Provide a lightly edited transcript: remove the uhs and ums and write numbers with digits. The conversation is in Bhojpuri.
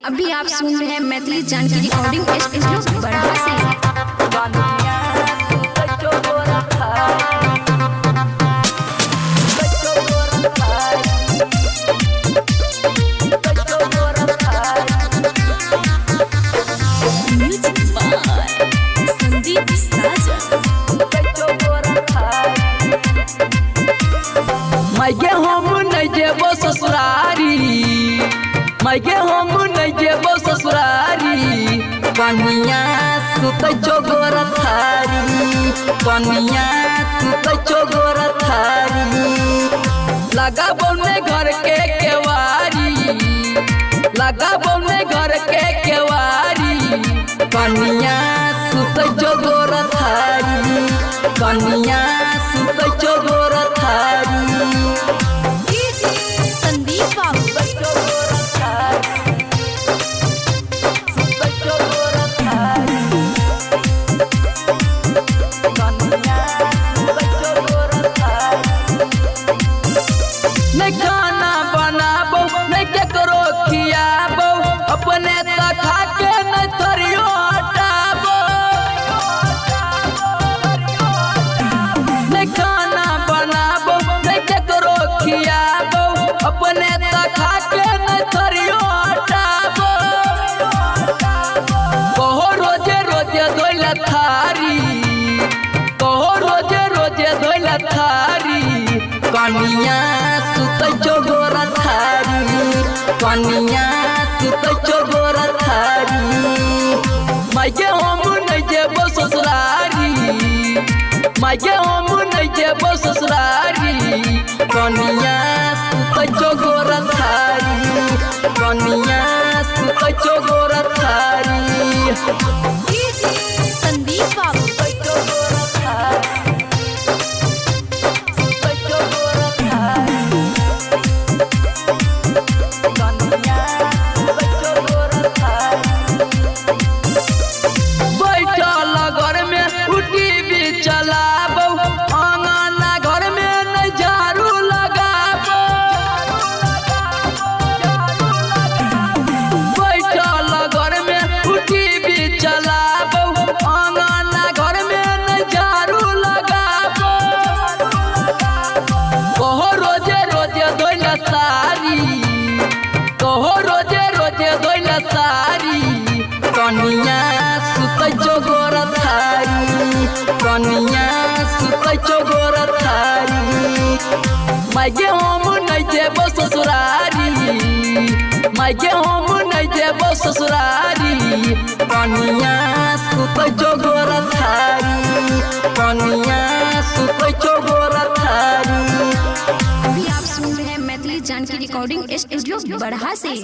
अभी आप सुन रहे हैं मैथिली जानकी रिकॉर्डिंग स्टूडियो बड़ा से। मायके हम नहीं जेबो ससुरारी, मायके हम नहीं जेबो ससुरारी। कनिया सुतै चोगोर थारी, कनिया सुतै चोगोर थारी। लगा बोलने घर के केवारी, लगा बोलने घर के केवारी। कनिया सुतै चोगोर थारी, कनिया सुतै चोगोर थारी। नहीं खाना बनाबो नहीं केकरो खियाबो, अपने तक खा के नहीं थरियो हटाबो। नहीं खाना बनाबो नहीं केकरो खियाबो, अपने तक खा के नहीं थरियो हटाबो। कहो रोजे रोजे धोइला थारी, कहो रोजे रोजे धोइला थारी। कनिया सुतै चोगोर थारी, कनिया सुतै चोगोर थारी। मायके हम नहीं जेबो ससुरारी, मायके हम नहीं जेबो ससुरारी। कनिया सुतै चोगोर थारी, कनिया सुतै चोगोर थारी। चलाबो आंगना घर में नहीं झाड़ू लगाबो, बैठल घर में उठी भी चलाबो, आंगना घर में नहीं झाड़ू लगाबो। कहो रोजे रोजे धोइला सारी, कहो रोजे रोजे धोइला सारी। कनिया सुतै चोगोर थारी, कनिया सुतै चोगोर थारी। मायके हम नहीं जेबो ससुरारी, मायके हम नहीं जेबो ससुरारी। कनिया सुतै चोगोर थारी, कनिया सुतै चोगोर थारी। अभी आप सुन रहे हैं मैथिली जानकी रिकॉर्डिंग स्टूडियो बड़ा से।